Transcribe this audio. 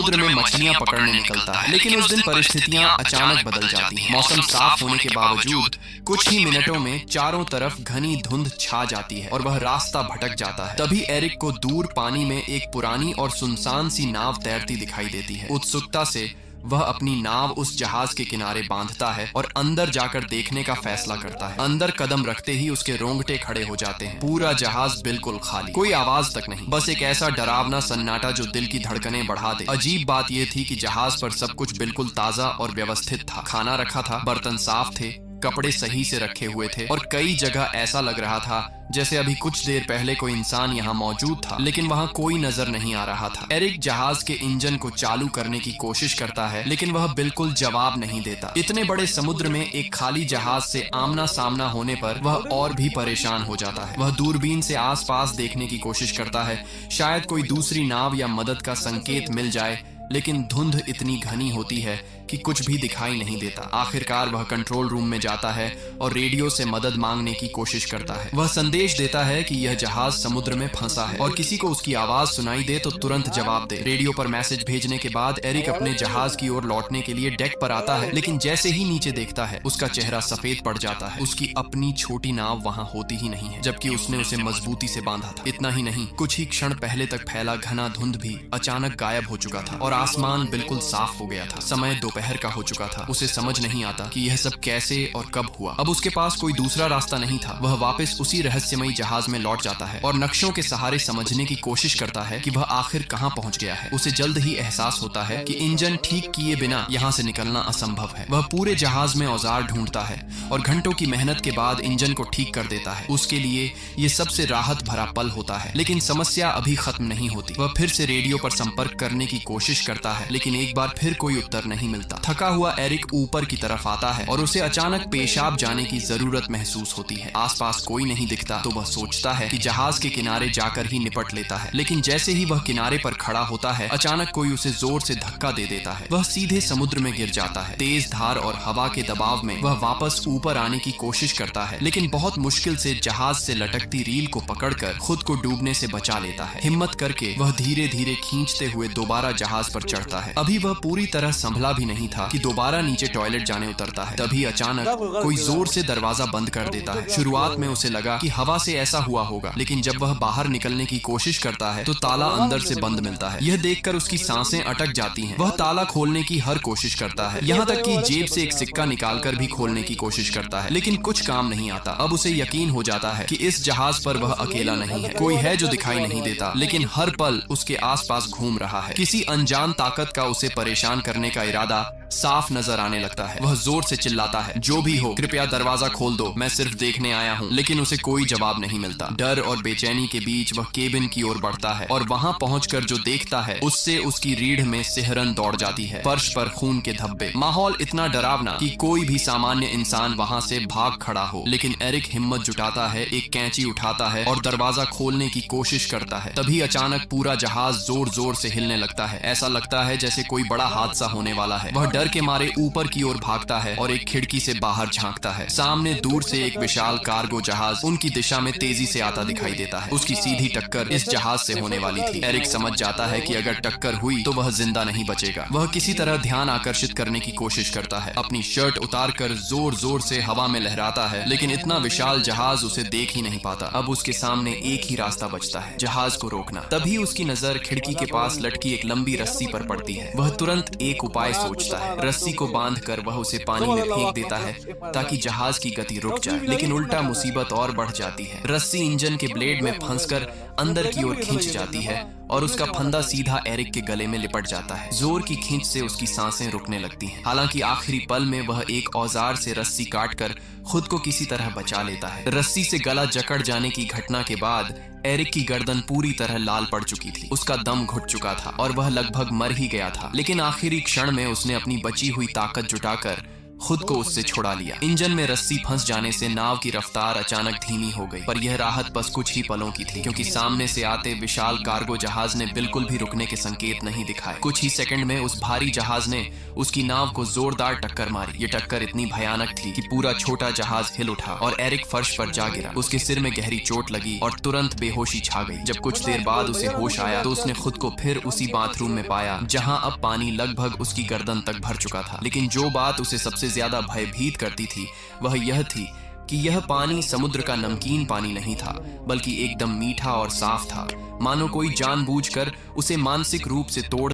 समुद्र में मछलियां पकड़ने निकलता है। लेकिन उस दिन परिस्थितियां अचानक बदल जाती हैं। मौसम साफ होने के बावजूद कुछ ही मिनटों में चारों तरफ घनी धुंध छा जाती है और वह रास्ता भटक जाता है। तभी एरिक को दूर पानी में एक पुरानी और सुनसान सी नाव तैरती दिखाई देती है। उत्सुकता से वह अपनी नाव उस जहाज के किनारे बांधता है और अंदर जाकर देखने का फैसला करता है। अंदर कदम रखते ही उसके रोंगटे खड़े हो जाते हैं। पूरा जहाज बिल्कुल खाली, कोई आवाज तक नहीं, बस एक ऐसा डरावना सन्नाटा जो दिल की धड़कनें बढ़ा दे। अजीब बात यह थी कि जहाज पर सब कुछ बिल्कुल ताजा और व्यवस्थित था। खाना रखा था, बर्तन साफ थे, कपड़े सही से रखे हुए थे और कई जगह ऐसा लग रहा था जैसे अभी कुछ देर पहले कोई इंसान यहाँ मौजूद था, लेकिन वहाँ कोई नजर नहीं आ रहा था। एरिक जहाज के इंजन को चालू करने की कोशिश करता है, लेकिन वह बिल्कुल जवाब नहीं देता। इतने बड़े समुद्र में एक खाली जहाज से आमना सामना होने पर वह और भी परेशान हो जाता है। वह दूरबीन से आसपास देखने की कोशिश करता है, शायद कोई दूसरी नाव या मदद का संकेत मिल जाए, लेकिन धुंध इतनी घनी होती है कि कुछ भी दिखाई नहीं देता। आखिरकार वह कंट्रोल रूम में जाता है और रेडियो से मदद मांगने की कोशिश करता है। वह संदेश देता है कि यह जहाज समुद्र में फंसा है और किसी को उसकी आवाज सुनाई दे तो तुरंत जवाब दे। रेडियो पर मैसेज भेजने के बाद एरिक अपने जहाज की ओर लौटने के लिए डेक पर आता है, लेकिन जैसे ही नीचे देखता है उसका चेहरा सफेद पड़ जाता है। उसकी अपनी छोटी नाव वहाँ होती ही नहीं है, जबकि उसने उसे मजबूती से बांधा था। इतना ही नहीं, कुछ ही क्षण पहले तक फैला घना धुंध भी अचानक गायब हो चुका था और आसमान बिल्कुल साफ हो गया था। समय दोपहर का हो चुका था। उसे समझ नहीं आता कि यह सब कैसे और कब हुआ। अब उसके पास कोई दूसरा रास्ता नहीं था। वह वापस उसी रहस्यमयी जहाज में लौट जाता है और नक्शों के सहारे समझने की कोशिश करता है कि वह आखिर कहां पहुंच गया है। उसे जल्द ही एहसास होता है कि इंजन ठीक किए बिना यहां से निकलना असंभव है। वह पूरे जहाज में औजार ढूंढता है और घंटों की मेहनत के बाद इंजन को ठीक कर देता है। उसके लिए ये सबसे राहत भरा पल होता है, लेकिन समस्या अभी खत्म नहीं होती। वह फिर से रेडियो पर संपर्क करने की कोशिश करता है, लेकिन एक बार फिर कोई उत्तर नहीं मिलता। थका हुआ एरिक ऊपर की तरफ आता है और उसे अचानक पेशाब जाने की जरूरत महसूस होती है। आसपास कोई नहीं दिखता तो वह सोचता है कि जहाज के किनारे जाकर ही निपट लेता है, लेकिन जैसे ही वह किनारे पर खड़ा होता है अचानक कोई उसे जोर से धक्का दे देता है। वह सीधे समुद्र में गिर जाता है। तेज धार और हवा के दबाव में वह वापस ऊपर आने की कोशिश करता है, लेकिन बहुत मुश्किल से जहाज से लटकती रील को पकड़कर खुद को डूबने से बचा लेता है। हिम्मत करके वह धीरे धीरे खींचते हुए दोबारा जहाज पर चढ़ता है। अभी वह पूरी तरह संभला भी नहीं था कि दोबारा नीचे टॉयलेट जाने उतरता है। तभी अचानक कोई जोर से दरवाजा बंद कर देता है। शुरुआत में उसे लगा कि हवा से ऐसा हुआ होगा, लेकिन जब वह बाहर निकलने की कोशिश करता है तो ताला अंदर से बंद मिलता है। यह देखकर उसकी सांसें अटक जाती हैं। वह ताला खोलने की हर कोशिश करता है, यहाँ तक कि जेब से एक सिक्का निकालकर भी खोलने की कोशिश करता है, लेकिन कुछ काम नहीं आता। अब उसे यकीन हो जाता है कि इस जहाज पर वह अकेला नहीं है। कोई है जो दिखाई नहीं देता, लेकिन हर पल उसके आसपास घूम रहा है। किसी अनजान ताकत का उसे परेशान करने का इरादा साफ नजर आने लगता है। वह जोर से चिल्लाता है, जो भी हो कृपया दरवाजा खोल दो, मैं सिर्फ देखने आया हूँ। लेकिन उसे कोई जवाब नहीं मिलता। डर और बेचैनी के बीच वह केबिन की ओर बढ़ता है और वहाँ पहुंचकर जो देखता है उससे उसकी रीढ़ में सिहरन दौड़ जाती है। फर्श पर खून के धब्बे, माहौल इतना डरावना कि कोई भी सामान्य इंसान वहाँ से भाग खड़ा हो। लेकिन एरिक हिम्मत जुटाता है, एक कैंची उठाता है और दरवाजा खोलने की कोशिश करता है। तभी अचानक पूरा जहाज जोर जोर से हिलने लगता है। ऐसा लगता है जैसे कोई बड़ा हादसा होने वाला है। वह डर के मारे ऊपर की ओर भागता है और एक खिड़की से बाहर झांकता है। सामने दूर से एक विशाल कार्गो जहाज उनकी दिशा में तेजी से आता दिखाई देता है। उसकी सीधी टक्कर इस जहाज से होने वाली थी। एरिक समझ जाता है कि अगर टक्कर हुई तो वह जिंदा नहीं बचेगा। वह किसी तरह ध्यान आकर्षित करने की कोशिश करता है। अपनी शर्ट उतारकर जोर जोर से हवा में लहराता है, लेकिन इतना विशाल जहाज उसे देख ही नहीं पाता। अब उसके सामने एक ही रास्ता बचता है, जहाज को रोकना। तभी उसकी नजर खिड़की के पास लटकी एक लंबी रस्सी पर पड़ती है। वह तुरंत एक उपाय सोचता है। रस्सी को बांधकर वह उसे पानी में फेंक देता है ताकि जहाज की गति रुक जाए, लेकिन उल्टा मुसीबत और बढ़ जाती है। रस्सी इंजन के ब्लेड में फंसकर अंदर की ओर खींच जाती है और उसका फंदा सीधा एरिक के गले में लिपट जाता है। जोर की खींच से उसकी सांसें रुकने लगती हैं। हालांकि आखिरी पल में वह एक औजार से रस्सी काटकर खुद को किसी तरह बचा लेता है। रस्सी से गला जकड़ जाने की घटना के बाद एरिक की गर्दन पूरी तरह लाल पड़ चुकी थी। उसका दम घुट चुका था और वह लगभग मर ही गया था। लेकिन आखिरी क्षण में उसने अपनी बची हुई ताकत जुटाकर खुद को उससे छुड़ा लिया। इंजन में रस्सी फंस जाने से नाव की रफ्तार अचानक धीमी हो गई, पर यह राहत बस कुछ ही पलों की थी, क्योंकि सामने से आते विशाल कार्गो जहाज ने बिल्कुल भी रुकने के संकेत नहीं दिखाए। कुछ ही सेकंड में उस भारी जहाज ने उसकी नाव को जोरदार टक्कर मारी। ये टक्कर इतनी भयानक थी कि पूरा छोटा जहाज हिल उठा और एरिक फर्श पर जा गिरा। उसके सिर में गहरी चोट लगी और तुरंत बेहोशी छा गई। जब कुछ देर बाद उसे होश आया तो उसने खुद को फिर उसी बाथरूम में पाया जहां अब पानी लगभग उसकी गर्दन तक भर चुका था। लेकिन जो बात उसे सबसे ज्यादा भयभीत करती थी वह यह थी कि यह पानी समुद्र का नमकीन पानी नहीं था, बल्कि एकदम मीठा और साफ था, मानो कोई जानबूझकर उसे मानसिक रूप से तोड़